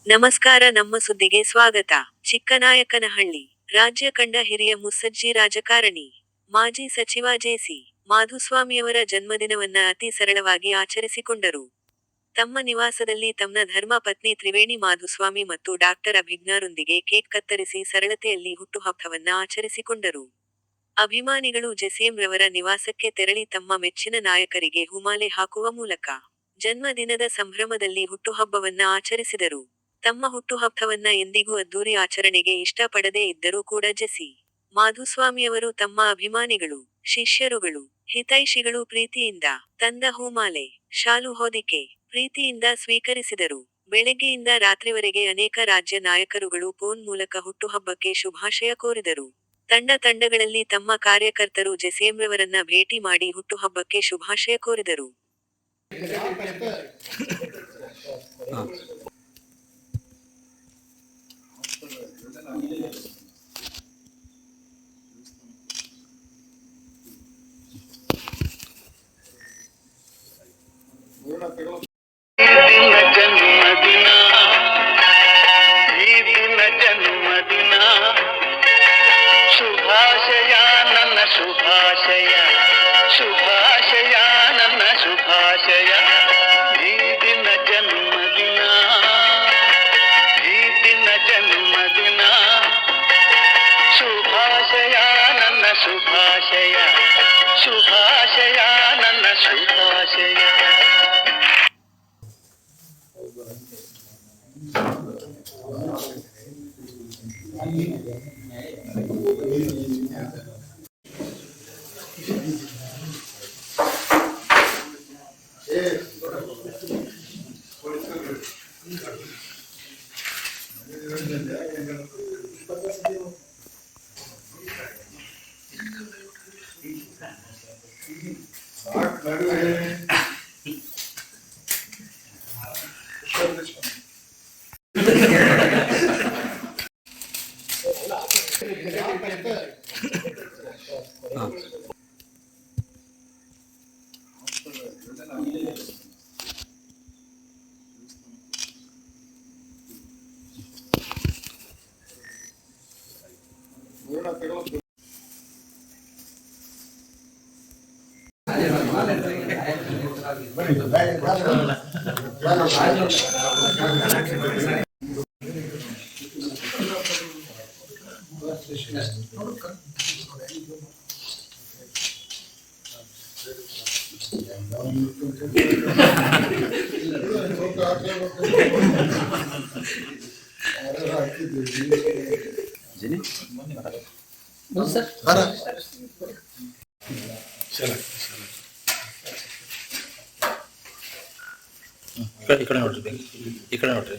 ನಮಸ್ಕಾರ, ನಮ್ಮ ಸುದ್ದಿಗೆ ಸ್ವಾಗತ. ಚಿಕ್ಕನಾಯಕನಹಳ್ಳಿ. ರಾಜ್ಯ ಕಂಡ ಹಿರಿಯ ಮುತ್ಸದ್ದಿ ರಾಜಕಾರಣಿ, ಮಾಜಿ ಸಚಿವ ಜೆ.ಸಿ. ಮಾಧುಸ್ವಾಮಿಯವರ ಜನ್ಮದಿನವನ್ನ ಅತಿ ಸರಳವಾಗಿ ಆಚರಿಸಿಕೊಂಡರು. ತಮ್ಮ ನಿವಾಸದಲ್ಲಿ ತಮ್ಮ ಧರ್ಮ ಪತ್ನಿ ತ್ರಿವೇಣಿ ಮಾಧುಸ್ವಾಮಿ ಮತ್ತು ಡಾಕ್ಟರ್ ಅಭಿಜ್ಞಾರೊಂದಿಗೆ ಕೇಕ್ ಕತ್ತರಿಸಿ ಸರಳತೆಯಲ್ಲಿ ಹುಟ್ಟುಹಬ್ಬವನ್ನ ಆಚರಿಸಿಕೊಂಡರು. ಅಭಿಮಾನಿಗಳು ಜೆಸಿಎಂ ರವರ ನಿವಾಸಕ್ಕೆ ತೆರಳಿ ತಮ್ಮ ಮೆಚ್ಚಿನ ನಾಯಕರಿಗೆ ಹೂಮಾಲೆ ಹಾಕುವ ಮೂಲಕ ಜನ್ಮದಿನದ ಸಂಭ್ರಮದಲ್ಲಿ ಹುಟ್ಟುಹಬ್ಬವನ್ನ ಆಚರಿಸಿದರು. ತಮ್ಮ ಹುಟ್ಟುಹಬ್ಬವನ್ನ ಎಂದಿಗೂ ಅದ್ದೂರಿ ಆಚರಣೆಗೆ ಇಷ್ಟಪಡದೇ ಇದ್ದರೂ ಕೂಡ ಜೆ.ಸಿ. ಮಾಧುಸ್ವಾಮಿಯವರು ತಮ್ಮ ಅಭಿಮಾನಿಗಳು, ಶಿಷ್ಯರುಗಳು, ಹಿತೈಷಿಗಳು ಪ್ರೀತಿಯಿಂದ ತಂದ ಹೂಮಾಲೆ, ಶಾಲು ಹೊದಿಕೆ ಪ್ರೀತಿಯಿಂದ ಸ್ವೀಕರಿಸಿದರು. ಬೆಳಗ್ಗೆಯಿಂದ ರಾತ್ರಿವರೆಗೆ ಅನೇಕ ರಾಜ್ಯ ನಾಯಕರುಗಳು ಫೋನ್ ಮೂಲಕ ಹುಟ್ಟುಹಬ್ಬಕ್ಕೆ ಶುಭಾಶಯ ಕೋರಿದರು. ತಂಡಗಳಲ್ಲಿ ತಮ್ಮ ಕಾರ್ಯಕರ್ತರು ಜೆಸಿಎಂರವರನ್ನ ಭೇಟಿ ಮಾಡಿ ಹುಟ್ಟುಹಬ್ಬಕ್ಕೆ ಶುಭಾಶಯ ಕೋರಿದರು. ಶುಭಾಶಯ ನನ್ನ ಶುಭಾಶಯ, ಶುಭಾಶಯ ನನ್ನ ಶುಭಾಶಯ. ಈ ದಿನ ಜನ್ಮದಿನ, ಈ ದಿನ ಜನ್ಮದಿನ. ಶುಭಾಶಯ ನನ್ನ ಶುಭಾಶಯ, ಶುಭಾಶಯ ನನ್ನ ಶುಭಾಶಯ. ಈ ಕಡೆ ನೋಡ್ರಿ, ಈ ಕಡೆ ನೋಡ್ರಿ.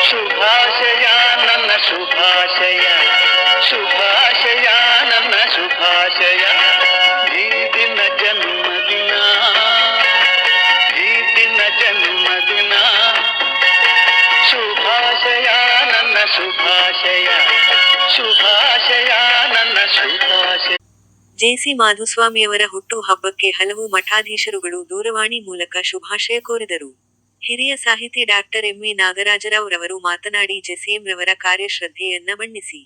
ಶುಭಾಶಯ ನನ್ನ ಶುಭಾಶಯ, ಶುಭಾಶಯ ನನ್ನ ಶುಭಾಶಯ. ಈ ದಿನ ಜನ್ಮದಿನ, ಈ ದಿನ ಜನ್ಮದಿನ. ಶುಭಾಶಯ ನನ್ನ ಶುಭಾಶಯ, ಶುಭಾಶಯ ನನ್ನ ಶುಭಾಶಯ. ಜೆ.ಸಿ. ಮಾಧುಸ್ವಾಮಿಯವರ ಹುಟ್ಟು ಹಬ್ಬಕ್ಕೆ ಹಲವು ಮಠಾಧೀಶರುಗಳು ದೂರವಾಣಿ ಮೂಲಕ ಶುಭಾಶಯ ಕೋರಿದರು. ಹಿರಿಯ ಸಾಹಿತಿ ಡಾಕ್ಟರ್ ಎಂ.ವಿ. ನಾಗರಾಜರಾವ್ ರವರು ಮಾತನಾಡಿ ಜೆಸಿಎಂ ರವರ ಕಾರ್ಯಶ್ರದ್ಧೆಯನ್ನ ಬಣ್ಣಿಸಿ,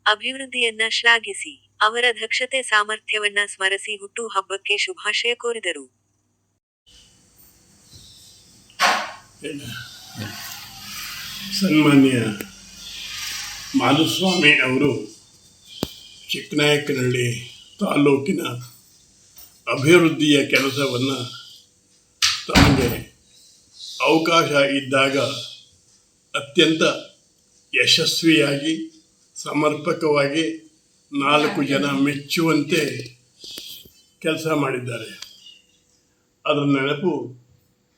ಅಭಿವೃದ್ಧಿಯನ್ನ ಶ್ಲಾಘಿಸಿ, ಅವರ ದಕ್ಷತೆ ಸಾಮರ್ಥ್ಯವನ್ನ ಸ್ಮರಿಸಿ ಹುಟ್ಟು ಹಬ್ಬಕ್ಕೆ ಶುಭಾಶಯ ಕೋರಿದರು. ಸನ್ಮಾನ್ಯ ಮಾಧುಸ್ವಾಮಿ ಅವರು ಚಿಕ್ಕನಾಯಕನಹಳ್ಳಿ ತಾಲೂಕಿನ ಅಭಿವೃದ್ಧಿಯ ಕೆಲಸವನ್ನು ತಮಗೆ ಅವಕಾಶ ಇದ್ದಾಗ ಅತ್ಯಂತ ಯಶಸ್ವಿಯಾಗಿ ಸಮರ್ಪಕವಾಗಿ 4 ಜನ ಮೆಚ್ಚುವಂತೆ ಕೆಲಸ ಮಾಡಿದ್ದಾರೆ. ಅದರ ನೆನಪು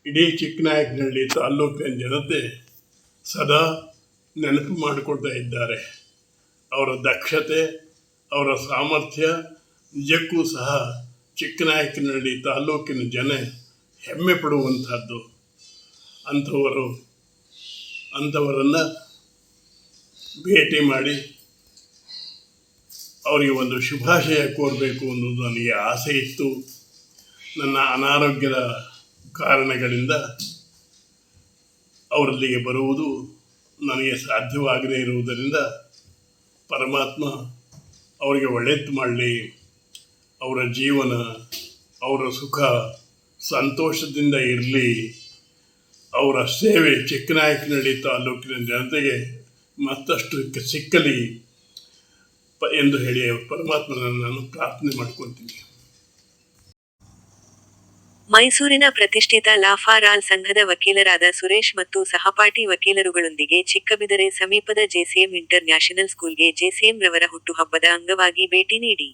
ಇಡೀ ಚಿಕ್ಕನಾಯಕನಹಳ್ಳಿ ತಾಲೂಕಿನ ಜನತೆ ಸದಾ ನೆನಪು ಮಾಡಿಕೊಳ್ತಾ ಇದ್ದಾರೆ. ಅವರ ದಕ್ಷತೆ, ಅವರ ಸಾಮರ್ಥ್ಯ ನಿಜಕ್ಕೂ ಸಹ ಚಿಕ್ಕನಾಯಕನಹಳ್ಳಿ ತಾಲೂಕಿನ ಜನ ಹೆಮ್ಮೆ ಪಡುವಂಥದ್ದು. ಅಂಥವರನ್ನು ಭೇಟಿ ಮಾಡಿ ಅವರಿಗೆ ಒಂದು ಶುಭಾಶಯ ಕೋರಬೇಕು ಅನ್ನೋದು ನನಗೆ ಆಸೆ ಇತ್ತು. ನನ್ನ ಅನಾರೋಗ್ಯದ ಕಾರಣಗಳಿಂದ ಅವರಲ್ಲಿಗೆ ಬರುವುದು ನನಗೆ ಸಾಧ್ಯವಾಗದೇ ಇರುವುದರಿಂದ ಪರಮಾತ್ಮ ಅವರಿಗೆ ಒಳ್ಳೆಯದು ಮಾಡಲಿ. ಅವರ ಜೀವನ, ಅವರ ಸುಖ ಸಂತೋಷದಿಂದ ಇರಲಿ. ಅವರ ಸೇವೆ ಚಿಕ್ಕನಾಯಕನಹಳ್ಳಿ ತಾಲೂಕಿನ ಜನತೆಗೆ ಮತ್ತಷ್ಟು ಸಿಕ್ಕಲಿ ಎಂದು ಹೇಳಿ ಪರಮಾತ್ಮನನ್ನು ನಾನು ಪ್ರಾರ್ಥನೆ ಮಾಡ್ಕೊತೀನಿ. ಮೈಸೂರಿನ ಪ್ರತಿಷ್ಠಿತ ಲಾ ಫಾರ್ ಆಲ್ ಸಂಘದ ವಕೀಲರಾದ ಸುರೇಶ್ ಮತ್ತು ಸಹಪಾಠಿ ವಕೀಲರುಗಳೊಂದಿಗೆ ಚಿಕ್ಕಬಿದರೆ ಸಮೀಪದ ಜೆಸಿಎಂ ಇಂಟರ್ ನ್ಯಾಷನಲ್ ಸ್ಕೂಲ್ಗೆ ಜೆಸಿಎಂ ರವರ ಹುಟ್ಟುಹಬ್ಬದ ಅಂಗವಾಗಿ ಭೇಟಿ ನೀಡಿ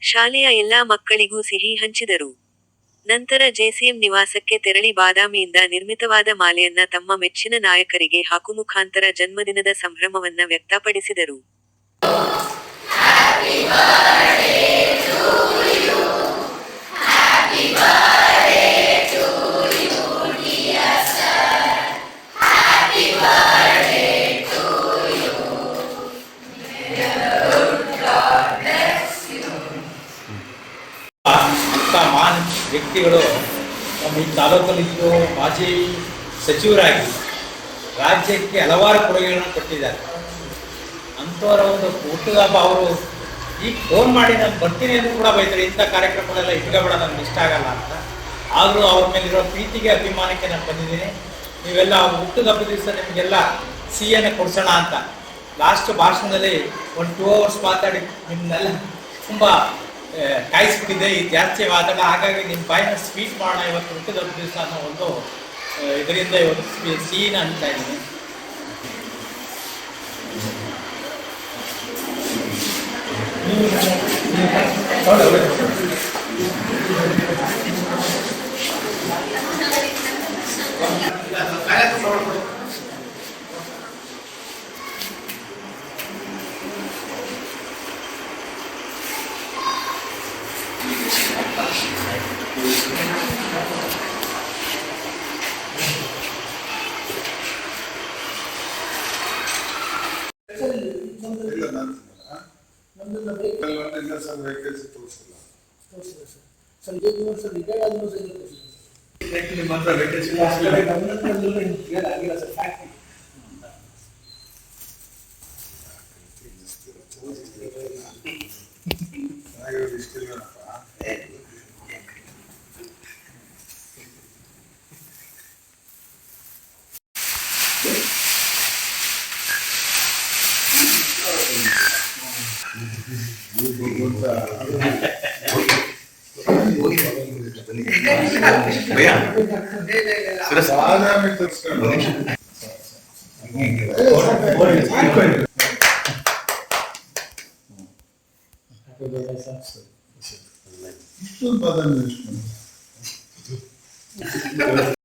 ಶಾಲೆಯ ಎಲ್ಲಾ ಮಕ್ಕಳಿಗೂ ಸಿಹಿ ಹಂಚಿದರು. ನಂತರ ಜೆಸಿಎಂ ನಿವಾಸಕ್ಕೆ ತೆರಳಿ ಬಾದಾಮಿಯಿಂದ ನಿರ್ಮಿತವಾದ ಮಾಲೆಯನ್ನ ತಮ್ಮ ಮೆಚ್ಚಿನ ನಾಯಕರಿಗೆ ಹಾಕು ಮುಖಾಂತರ ಜನ್ಮದಿನದ ಸಂಭ್ರಮವನ್ನ ವ್ಯಕ್ತಪಡಿಸಿದರು. ಮಹಾನ್ ವ್ಯಕ್ತಿಗಳು ನಮ್ಮ ಈ ತಾಲೂಕಲ್ಲಿದ್ದು ಮಾಜಿ ಸಚಿವರಾಗಿ ರಾಜ್ಯಕ್ಕೆ ಹಲವಾರು ಕೊಡುಗೆಗಳನ್ನು ಕೊಟ್ಟಿದ್ದಾರೆ. ಅಂಥವರ ಒಂದು ಹುಟ್ಟುಹಬ್ಬ ಅವರು ಈಗ ಫೋನ್ ಮಾಡಿ ನಾನು ಬರ್ತೀನಿ ಎಂದು ಕೂಡ ಬೈತಾರೆ. ಇಂಥ ಕಾರ್ಯಕ್ರಮಗಳೆಲ್ಲ ಇಟ್ಕೋಬೇಡ, ನನಗೆ ಇಷ್ಟ ಆಗಲ್ಲ ಅಂತ. ಆದರೂ ಅವ್ರ ಮೇಲಿರೋ ಪ್ರೀತಿಗೆ ಅಭಿಮಾನಕ್ಕೆ ನಾನು ಬಂದಿದ್ದೀನಿ. ನೀವೆಲ್ಲ ಅವ್ರ ಹುಟ್ಟುಹಬ್ಬ ದಿವಸ ನಿಮಗೆಲ್ಲ ಸಿಹಿಯನ್ನು ಕೊಡಿಸೋಣ ಅಂತ ಲಾಸ್ಟ್ ಭಾಷಣದಲ್ಲಿ ಒಂದು 2 hours ಮಾತಾಡಿ ನಿಮ್ಮನ್ನೆಲ್ಲ ತುಂಬ ಕಾಯಿಸ್ಬಿಟ್ಟಿದೆ. ಈ ಜಾಸ್ತಿ ಮಾತಾಡ, ಹಾಗಾಗಿ ನಿಮ್ಮ ಬಾಯಿನ ಸ್ವೀಟ್ ಮಾಡೋಣ ಇವತ್ತು ಹುಟ್ಟುಹಬ್ಬ ದಿವಸ ಅನ್ನೋ ಒಂದು ಇದರಿಂದ ಇವತ್ತು ಸಿಹಿನ ಅಂತ ಇದ್ದೀನಿ. ಇಷ್ಟು